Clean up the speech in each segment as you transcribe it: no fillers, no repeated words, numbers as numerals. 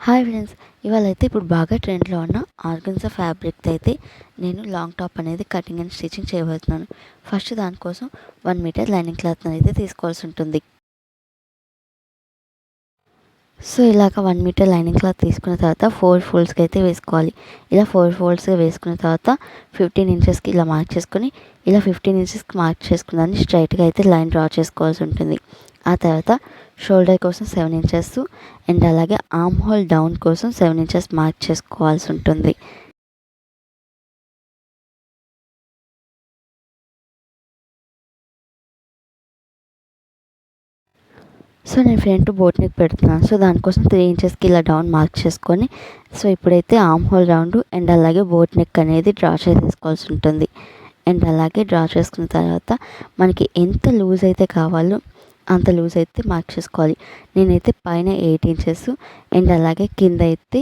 Hi friends, ఇవాళైతే ఇప్పుడు బాగా ట్రెండ్లో ఉన్న ఆర్గన్జా ఫ్యాబ్రిక్తో అయితే నేను లాంగ్ టాప్ అనేది కటింగ్ అండ్ స్టిచ్చింగ్ చేయబోతున్నాను. ఫస్ట్ దానికోసం 1 మీటర్ లైనింగ్ క్లాత్ని అయితే తీసుకోవాల్సి ఉంటుంది. సో ఇలాగ 1 మీటర్ లైనింగ్ క్లాత్ తీసుకున్న తర్వాత 4 ఫోల్డ్స్కి అయితే వేసుకోవాలి. ఇలా 4 ఫోల్డ్స్గా వేసుకున్న తర్వాత 15 ఇంచెస్కి ఇలా మార్క్ చేసుకొని, ఇలా 15 ఇంచెస్కి మార్క్ చేసుకున్న దాన్ని స్ట్రైట్గా అయితే లైన్ డ్రా చేసుకోవాల్సి ఉంటుంది. ఆ తర్వాత షోల్డర్ కోసం 7 ఇంచెస్ అండ్ అలాగే ఆర్మ్ హోల్ డౌన్ కోసం 7 ఇంచెస్ మార్క్ చేసుకోవాల్సి ఉంటుంది. సో నేను ఫ్రంట్ బోట్ నెక్ పెడుతున్నాను. సో దానికోసం 3 ఇంచెస్కి ఇలా డౌన్ మార్క్ చేసుకొని, సో ఇప్పుడైతే ఆర్మ్ హోల్ రౌండ్ అండ్ అలాగే బోట్ నెక్ అనేది డ్రా చేసేసుకోవాల్సి ఉంటుంది. అండ్ అలాగే డ్రా చేసుకున్న తర్వాత మనకి ఎంత లూజ్ అయితే కావాలో అంత లూజ్ అయితే మార్క్ చేసుకోవాలి. నేనైతే పైన 8 ఇంచెస్ అండ్ అలాగే కింద అయితే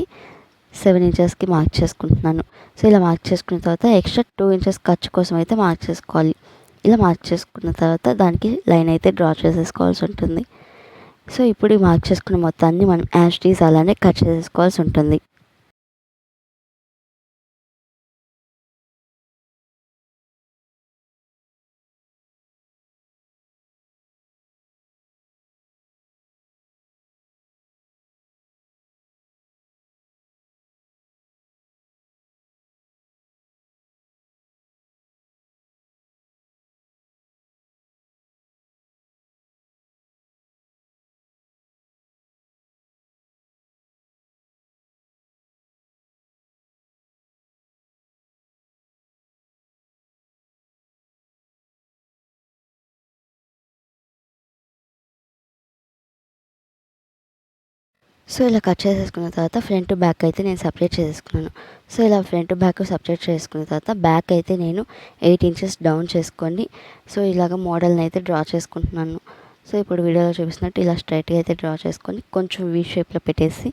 7 ఇంచెస్కి మార్క్ చేసుకుంటున్నాను. సో ఇలా మార్క్ చేసుకున్న తర్వాత ఎక్స్ట్రా 2 ఇంచెస్ ఖర్చు కోసం అయితే మార్క్ చేసుకోవాలి. ఇలా మార్క్ చేసుకున్న తర్వాత దానికి లైన్ అయితే డ్రా చేసేసుకోవాల్సి ఉంటుంది. సో ఇప్పుడు ఈ మార్క్ చేసుకున్న మొత్తాన్ని మనం యాజ్ ఇట్ ఈజ్ అలానే కట్ చేసేసుకోవాల్సి ఉంటుంది. సో ఇలా కట్ చేసేసుకున్న తర్వాత ఫ్రంట్ బ్యాక్ అయితే నేను సపరేట్ చేసేసుకున్నాను. సో ఇలా ఫ్రంట్ బ్యాక్ సపరేట్ చేసుకున్న తర్వాత బ్యాక్ అయితే నేను 8 ఇంచెస్ డౌన్ చేసుకోండి. సో ఇలాగ మోడల్ని అయితే డ్రా చేసుకుంటున్నాను. సో ఇప్పుడు వీడియోలో చూపిస్తున్నట్టు ఇలా స్ట్రైట్గా అయితే డ్రా చేసుకొని కొంచెం వీ షేప్లో పెట్టేసి,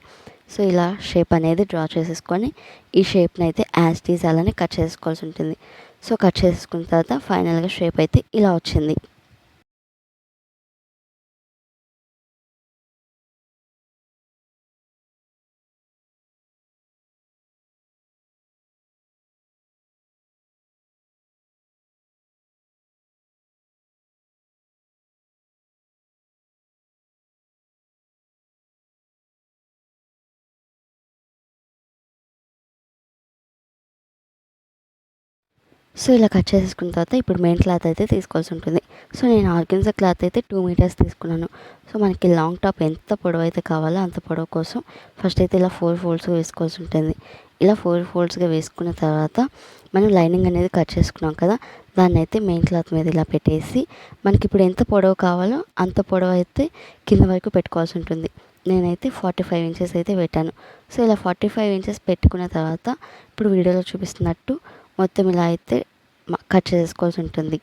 సో ఇలా షేప్ అనేది డ్రా చేసేసుకొని ఈ షేప్ని అయితే యాజ్ ఇట్ ఈజ్ అలానే కట్ చేసుకోవాల్సి ఉంటుంది. సో కట్ చేసుకున్న తర్వాత ఫైనల్గా షేప్ అయితే ఇలా వచ్చింది. సో ఇలా కట్ చేసేసుకున్న తర్వాత ఇప్పుడు మెయిన్ క్లాత్ అయితే తీసుకోవాల్సి ఉంటుంది. సో నేను ఆర్గెన్జా క్లాత్ అయితే 2 మీటర్స్ తీసుకున్నాను. సో మనకి లాంగ్ టాప్ ఎంత పొడవు అయితే కావాలో అంత పొడవు కోసం ఫస్ట్ అయితే ఇలా 4 ఫోల్డ్స్గా వేసుకోవాల్సి ఉంటుంది. ఇలా 4 ఫోల్డ్స్గా వేసుకున్న తర్వాత మనం లైనింగ్ అనేది కట్ చేసుకున్నాం కదా, దాన్ని అయితే మెయిన్ క్లాత్ మీద ఇలా పెట్టేసి మనకి ఇప్పుడు ఎంత పొడవు కావాలో అంత పొడవు అయితే కింద వరకు పెట్టుకోవాల్సి ఉంటుంది. నేనైతే 45 ఇంచెస్ అయితే పెట్టాను. సో ఇలా 45 ఇంచెస్ పెట్టుకున్న తర్వాత ఇప్పుడు వీడియోలో చూపిస్తున్నట్టు మొత్తం ఇలా అయితే కట్ చేసుకోవాల్సి ఉంటుంది.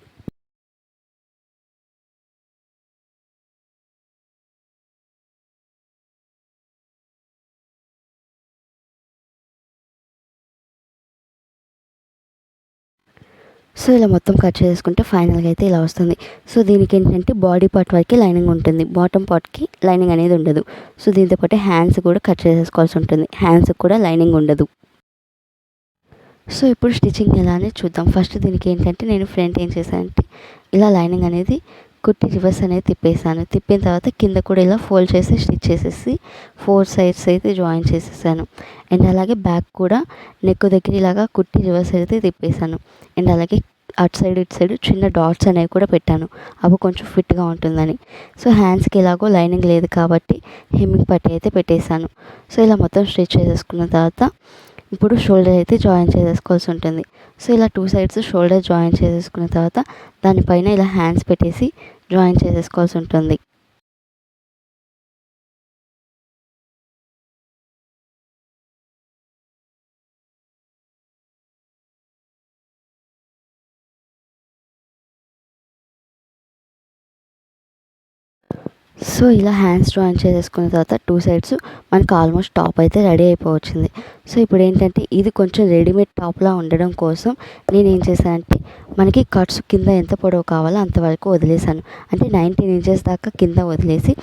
సో ఇలా మొత్తం కట్ చేసుకుంటే ఫైనల్గా అయితే ఇలా వస్తుంది. సో దీనికి ఏంటంటే బాడీ పార్ట్ వరకు లైనింగ్ ఉంటుంది, బాటమ్ పార్ట్కి లైనింగ్ అనేది ఉండదు. సో దీంతో పాటు హ్యాండ్స్ కూడా కట్ చేసేసుకోవాల్సి ఉంటుంది, హ్యాండ్స్కి కూడా లైనింగ్ ఉండదు. సో ఇప్పుడు స్టిచ్చింగ్ ఎలా అనేది చూద్దాం. ఫస్ట్ దీనికి ఏంటంటే నేను ఫ్రంట్ ఏం చేశానంటే ఇలా లైనింగ్ అనేది కుట్టి రివర్స్ అనేది తిప్పేసాను. తిప్పిన తర్వాత కింద కూడా ఇలా ఫోల్డ్ చేసి స్టిచ్ చేసేసి 4 సైడ్స్ అయితే జాయిన్ చేసేసాను. అండ్ అలాగే బ్యాక్ కూడా నెక్ దగ్గర ఇలాగా కుట్టి రివర్స్ అయితే తిప్పేసాను. అండ్ అలాగే అటు సైడ్ ఇటు సైడ్ చిన్న డాట్స్ అనేవి కూడా పెట్టాను, అవి కొంచెం ఫిట్గా ఉంటుందని. సో హ్యాండ్స్కి ఎలాగో లైనింగ్ లేదు కాబట్టి హెమ్మింగ్ పట్టీ అయితే పెట్టేశాను. సో ఇలా మొత్తం స్టిచ్ చేసేసుకున్న తర్వాత ఇప్పుడు షోల్డర్ అయితే జాయిన్ చేసేసుకోవాల్సి ఉంటుంది. సో ఇలా 2 సైడ్స్ షోల్డర్ జాయిన్ చేసేసుకున్న తర్వాత దానిపైన ఇలా హ్యాండ్స్ పెట్టేసి జాయిన్ చేసేసుకోవాల్సి ఉంటుంది. సో ఇలా హ్యాండ్స్ జాయిన్ చేసేసుకున్న తర్వాత 2 సైడ్స్ మనకు ఆల్మోస్ట్ టాప్ అయితే రెడీ అయిపోవచ్చింది. సో ఇప్పుడు ఏంటంటే ఇది కొంచెం రెడీమేడ్ టాప్లా ఉండడం కోసం నేను ఏం చేశానంటే మనకి కట్స్ కింద ఎంత పొడవు కావాలో అంతవరకు వదిలేసాను. అంటే 19 ఇంచెస్ దాకా కింద వదిలేసి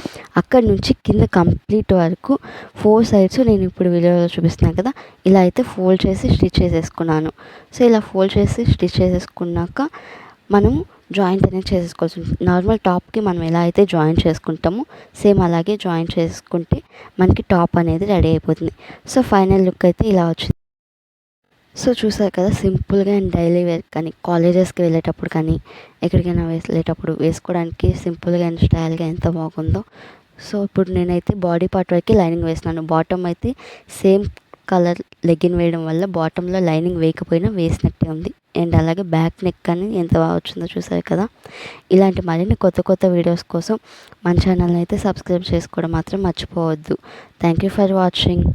అక్కడి నుంచి కింద కంప్లీట్ వరకు 4 సైడ్స్ నేను ఇప్పుడు వీడియోలో చూపిస్తున్నాను కదా, ఇలా అయితే ఫోల్డ్ చేసి స్టిచ్ చేసేసుకున్నాను. సో ఇలా ఫోల్డ్ చేసి స్టిచ్ చేసేసుకున్నాక మనము జాయింట్ అనేది చేసేసుకోవాల్సి ఉంటుంది. నార్మల్ టాప్కి మనం ఎలా అయితే జాయింట్ చేసుకుంటామో సేమ్ అలాగే జాయింట్ చేసుకుంటే మనకి టాప్ అనేది రెడీ అయిపోతుంది. సో ఫైనల్ లుక్ అయితే ఇలా వచ్చింది. సో చూసారు కదా, సింపుల్గా అండ్ డైలీ వేర్ కానీ కాలేజెస్కి వెళ్ళేటప్పుడు కానీ ఎక్కడికైనా వెళ్ళేటప్పుడు వేసుకోవడానికి సింపుల్గా అండ్ స్టైల్గా ఎంత బాగుందో. సో ఇప్పుడు నేనైతే బాడీ పార్ట్ వరకు లైనింగ్ వేసినాను. బాటమ్ అయితే సేమ్ కలర్ లెగ్గిన్ వేయడం వల్ల బాటంలో లైనింగ్ వేయకపోయినా వేసినట్టే ఉంది. అండ్ అలాగే బ్యాక్ నెక్ అని ఎంత బాగా వచ్చిందో చూసారు కదా. ఇలాంటి మరిన్ని కొత్త కొత్త వీడియోస్ కోసం మన ఛానల్ని అయితే సబ్స్క్రైబ్ చేసుకోవడం మాత్రం మర్చిపోవద్దు. Thank you for watching.